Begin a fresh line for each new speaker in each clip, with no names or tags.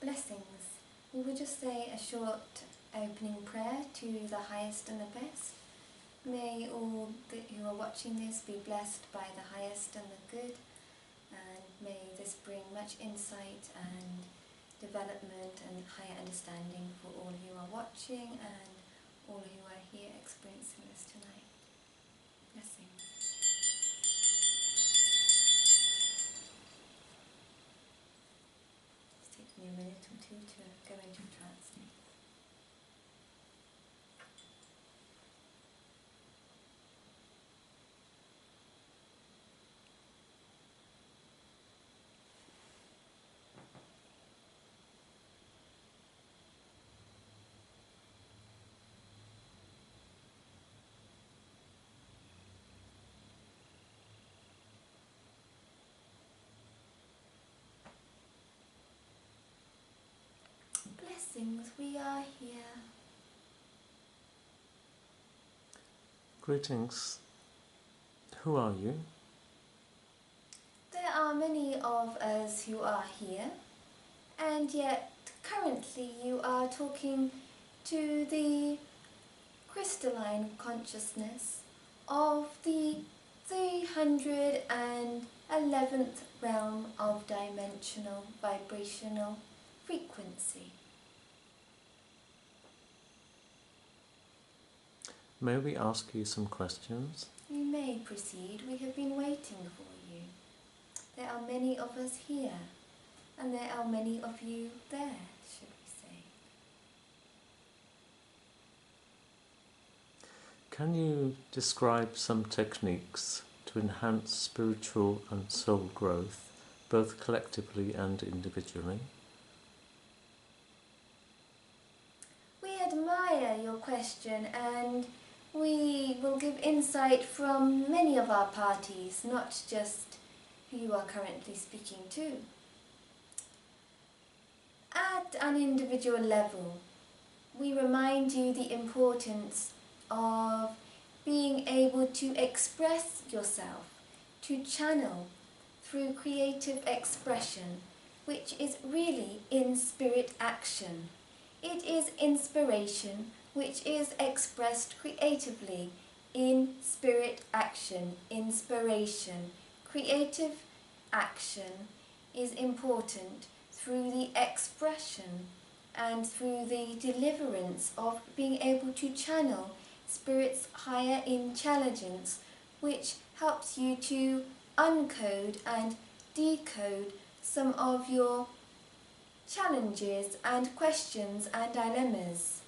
Blessings. We will just say a short opening prayer to the highest and the best. May all who are watching this be blessed by the highest and the good, and may this bring much insight and development and higher understanding for all who are watching and all who are here experiencing this tonight. Blessings. It's taking me a minute or two to go into trance. Blessings, we are here.
Greetings. Who are you?
There are many of us who are here, and yet currently you are talking to the crystalline consciousness of the 311th realm of dimensional vibrational frequency.
May we ask you some questions?
You may proceed. We have been waiting for you. There are many of us here, and there are many of you there, should we say.
Can you describe some techniques to enhance spiritual and soul growth, both collectively and individually?
We admire your question, and we will give insight from many of our parties, not just who you are currently speaking to. At an individual level, we remind you the importance of being able to express yourself, to channel through creative expression, which is really in spirit action. It is inspiration which is expressed creatively in spirit action, inspiration. Creative action is important through the expression and through the deliverance of being able to channel spirit's higher intelligence, which helps you to uncode and decode some of your challenges and questions and dilemmas.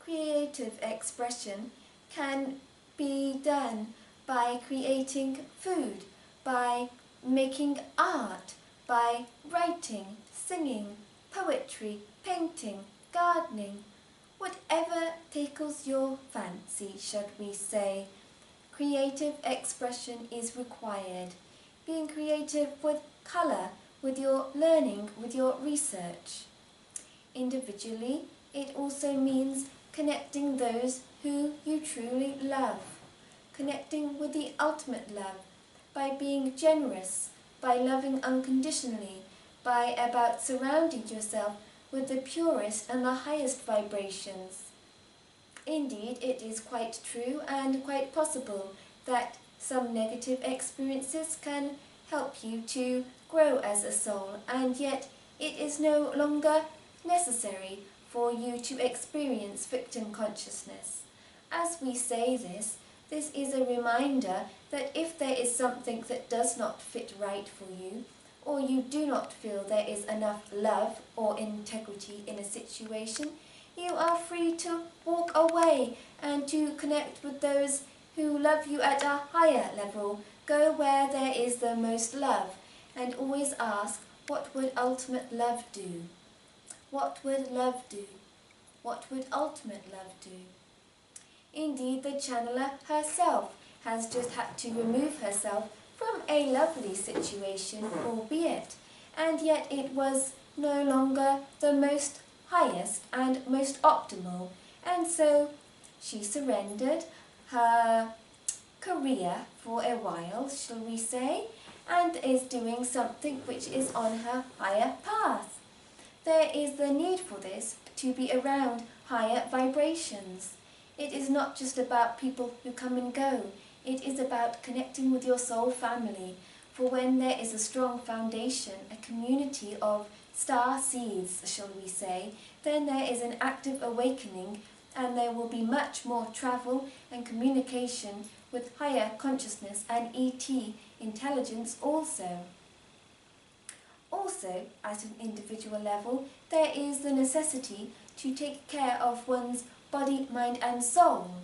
Creative expression can be done by creating food, by making art, by writing, singing, poetry, painting, gardening, whatever tickles your fancy, should we say. Creative expression is required. Being creative with colour, with your learning, with your research. Individually, it also means connecting those who you truly love, connecting with the ultimate love by being generous, by loving unconditionally, by about surrounding yourself with the purest and the highest vibrations. Indeed, it is quite true and quite possible that some negative experiences can help you to grow as a soul, and yet it is no longer necessary for you to experience victim consciousness. As we say this is a reminder that if there is something that does not fit right for you, or you do not feel there is enough love or integrity in a situation, you are free to walk away and to connect with those who love you at a higher level. Go where there is the most love, and always ask, what would ultimate love do? What would love do? What would ultimate love do? Indeed, the channeler herself has just had to remove herself from a lovely situation, albeit, and yet it was no longer the most highest and most optimal, and so she surrendered her career for a while, shall we say, and is doing something which is on her higher path. there is the need for this to be around higher vibrations. It is not just about people who come and go. It is about connecting with your soul family. For when there is a strong foundation, a community of star seeds, shall we say, then there is an active awakening, and there will be much more travel and communication with higher consciousness and ET intelligence also. Also, at an individual level, there is the necessity to take care of one's body, mind and soul.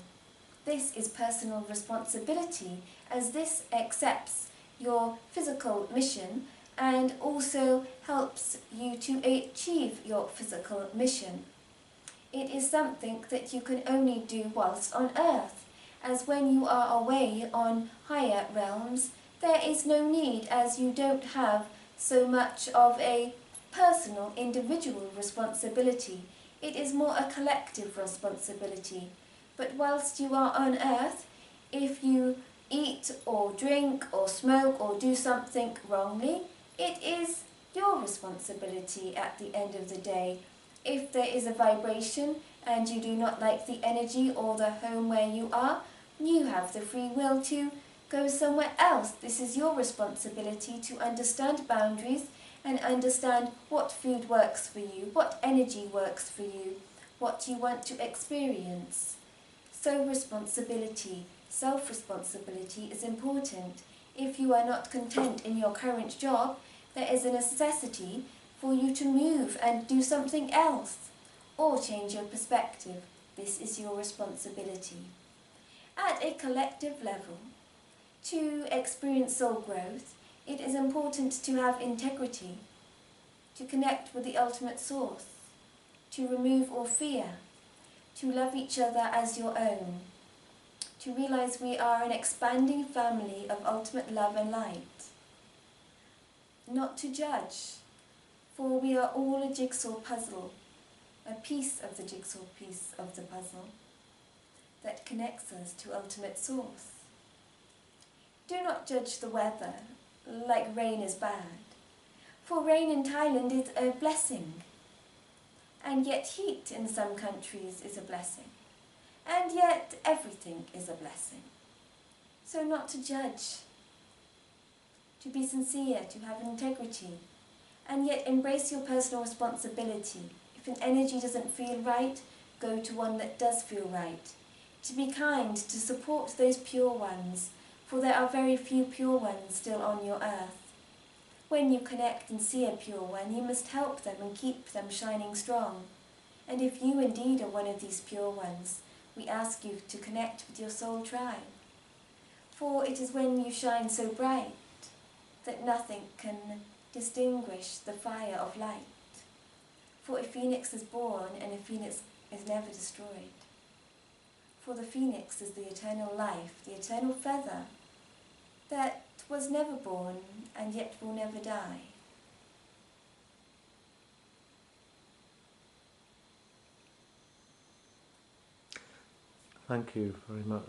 This is personal responsibility, as this accepts your physical mission and also helps you to achieve your physical mission. It is something that you can only do whilst on earth, as when you are away on higher realms, there is no need, as you don't have so much of a personal, individual responsibility. It is more a collective responsibility. But whilst you are on earth, if you eat or drink or smoke or do something wrongly, it is your responsibility at the end of the day. If there is a vibration and you do not like the energy or the home where you are, you have the free will to go somewhere else. This is your responsibility to understand boundaries and understand what food works for you, what energy works for you, what you want to experience. So responsibility, self-responsibility is important. If you are not content in your current job, there is a necessity for you to move and do something else, or change your perspective. This is your responsibility. At a collective level, to experience soul growth, it is important to have integrity, to connect with the ultimate source, to remove all fear, to love each other as your own, to realize we are an expanding family of ultimate love and light. Not to judge, for we are all a jigsaw puzzle, a piece of the jigsaw piece of the puzzle that connects us to ultimate source. Do not judge the weather like rain is bad, for rain in Thailand is a blessing, and yet heat in some countries is a blessing, and yet everything is a blessing. So not to judge, to be sincere, to have integrity, and yet embrace your personal responsibility. If an energy doesn't feel right, go to one that does feel right. To be kind, to support those pure ones, for there are very few pure ones still on your earth. When you connect and see a pure one, you must help them and keep them shining strong. And if you indeed are one of these pure ones, we ask you to connect with your soul tribe. For it is when you shine so bright that nothing can distinguish the fire of light. For a phoenix is born, and a phoenix is never destroyed. For the phoenix is the eternal life, the eternal feather, that was never born and yet will never die.
Thank you very much.